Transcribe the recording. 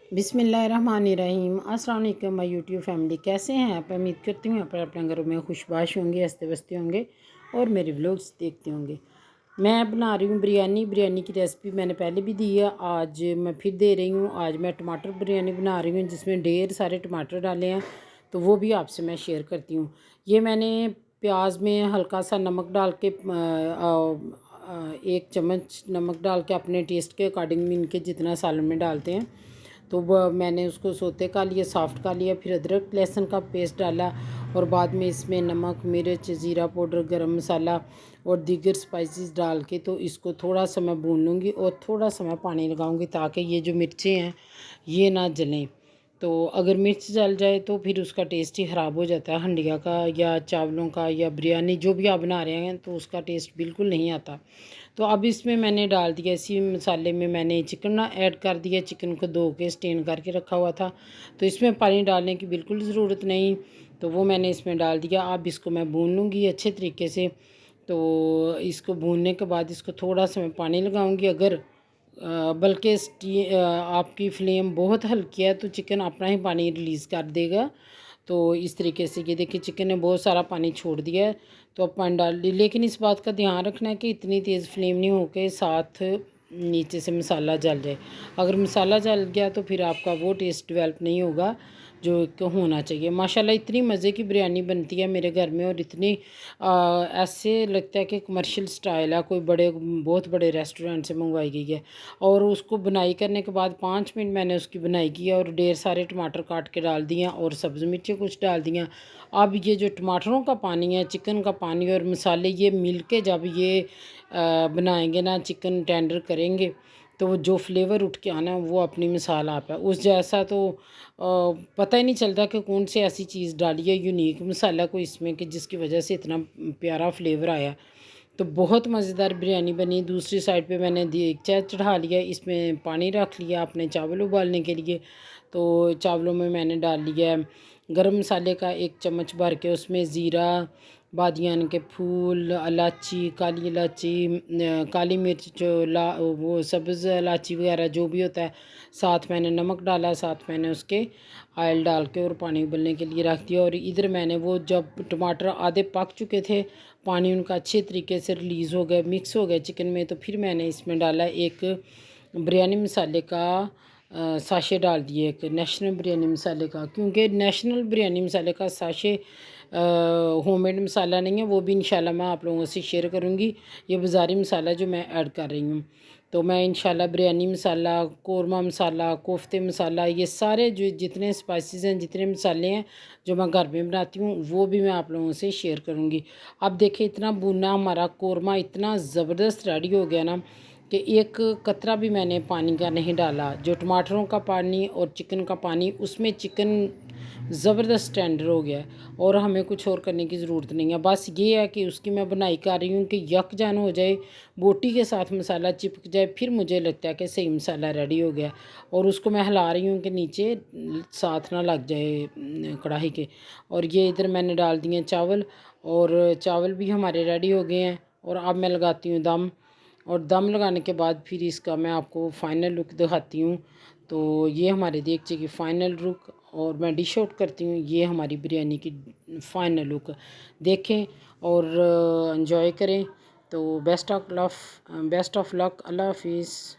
बिस्मिल्लाहिर्रहमानिर्रहीम। अस्सलाम वालेकुम माय यूट्यूब फैमिली, कैसे हैं आप? उम्मीद करती हूँ आप अपने घरों में खुशबाश होंगे, हंसते बसते होंगे और मेरे व्लॉग्स देखते होंगे। मैं बना रही हूँ बिरयानी की रेसिपी मैंने पहले भी दी है, आज मैं फिर दे रही हूँ। आज मैं टमाटर बिरयानी बना रही हूँ जिसमें ढेर सारे टमाटर डाले हैं, तो वो भी आपसे मैं शेयर करती हूँ। ये मैंने प्याज में हल्का सा नमक डाल के 1 चम्मच नमक डाल के अपने टेस्ट के अकॉर्डिंग इनके जितना सालन में डालते हैं, तो वह मैंने उसको सोते का लिया, सॉफ्ट का लिया, फिर अदरक लहसुन का पेस्ट डाला और बाद में इसमें नमक, मिर्च, ज़ीरा पाउडर, गरम मसाला और दीगर स्पाइसेस डाल के तो इसको थोड़ा सा मैं भून लूँगी और थोड़ा सा मैं पानी लगाऊँगी ताकि ये जो मिर्चें हैं ये ना जलें। तो अगर मिर्च जल जाए तो फिर उसका टेस्ट ही ख़राब हो जाता है, हंडिया का या चावलों का या बिरयानी जो भी आप बना रहे हैं तो उसका टेस्ट बिल्कुल नहीं आता। तो अब इसमें मैंने डाल दिया, इसी मसाले में मैंने चिकन ना ऐड कर दिया। चिकन को धो के स्टेन करके रखा हुआ था, तो इसमें पानी डालने की बिल्कुल ज़रूरत नहीं, तो वो मैंने इसमें डाल दिया। अब इसको मैं भून लूँगी अच्छे तरीके से। तो इसको भूनने के बाद इसको थोड़ा सा मैं पानी लगाऊंगी। अगर बल्कि आपकी फ्लेम बहुत हल्की है तो चिकन अपना ही पानी रिलीज़ कर देगा। तो इस तरीके से ये देखिए चिकन ने बहुत सारा पानी छोड़ दिया है, तो अब पानी डाल दी। लेकिन इस बात का ध्यान रखना है कि इतनी तेज़ फ्लेम नहीं हो के साथ नीचे से मसाला जल जाए। अगर मसाला जल गया तो फिर आपका वो टेस्ट डेवलप नहीं होगा जो एक होना चाहिए। माशाल्लाह इतनी मज़े की बिरयानी बनती है मेरे घर में और इतनी ऐसे लगता है कि कमर्शियल स्टाइल है, कोई बहुत बड़े रेस्टोरेंट से मंगवाई गई है। और उसको बुनाई करने के बाद 5 मिनट मैंने उसकी बुनाई की और ढेर सारे टमाटर काट के डाल दिए और सब्ज़ मिर्चें कुछ डाल दियाँ। अब ये जो टमाटरों का पानी है, चिकन का पानी और मसाले ये मिल के जब ये बनाएंगे ना, चिकन टेंडर करेंगे, तो वो जो फ्लेवर उठ के आना है वो अपनी मिसाल आप है उस जैसा। तो पता ही नहीं चलता कि कौन सी ऐसी चीज़ डाली है यूनिक मसाला कोई इसमें कि जिसकी वजह से इतना प्यारा फ्लेवर आया। तो बहुत मज़ेदार बिरयानी बनी। दूसरी साइड पे मैंने देगचा चढ़ा लिया, इसमें पानी रख लिया अपने चावल उबालने के लिए। तो चावलों में मैंने डाल लिया गरम मसाले का 1 चम्मच भर के, उसमें ज़ीरा, बादियान के फूल, इलायची, काली इलायची, काली मिर्च, जो वो सब्ज़ इलायची वगैरह जो भी होता है, साथ मैंने नमक डाला, साथ मैंने उसके ऑयल डाल के और पानी उबलने के लिए रख दिया। और इधर मैंने वो जब टमाटर आधे पक चुके थे, पानी उनका अच्छे तरीके से रिलीज़ हो गया, मिक्स हो गया चिकन में, तो फिर मैंने इसमें डाला एक बिरयानी मसाले का साशे डाल दिए, एक नेशनल बिरयानी मसाले का, क्योंकि नेशनल बिरयानी मसाले का साशे होममेड मसाला नहीं है, वो भी इंशाल्लाह मैं आप लोगों से शेयर करूँगी। ये बाज़ारी मसाला जो मैं ऐड कर रही हूँ, तो मैं इंशाल्लाह बिरयानी मसाला, कोरमा मसाला, कोफ्ते मसाला, ये सारे जो जितने स्पाइसेस हैं, जितने मसाले हैं जो मैं घर में बनाती हूँ, वो भी मैं आप लोगों से शेयर करूँगी। अब देखिए इतना भुना हमारा कोरमा इतना ज़बरदस्त रेडी हो गया ना कि एक कतरा भी मैंने पानी का नहीं डाला। जो टमाटरों का पानी और चिकन का पानी, उसमें चिकन ज़बरदस्त टेंडर हो गया और हमें कुछ और करने की ज़रूरत नहीं है। बस ये है कि उसकी मैं बुनाई कर रही हूँ कि यकजान हो जाए, बोटी के साथ मसाला चिपक जाए, फिर मुझे लगता है कि सही मसाला रेडी हो गया। और उसको मैं हिला रही हूँ कि नीचे साथ ना लग जाए कढ़ाई के। और ये इधर मैंने डाल दिए चावल, और चावल भी हमारे रेडी हो गए हैं। और अब मैं लगाती हूँ दम, और दम लगाने के बाद फिर इसका मैं आपको फ़ाइनल लुक दिखाती हूँ। तो ये हमारे देगचे की फ़ाइनल लुक, और मैं डिश आउट करती हूँ। ये हमारी बिरयानी की फ़ाइनल लुक देखें और एंजॉय करें। तो बेस्ट ऑफ लक, अल्लाह हाफिज़।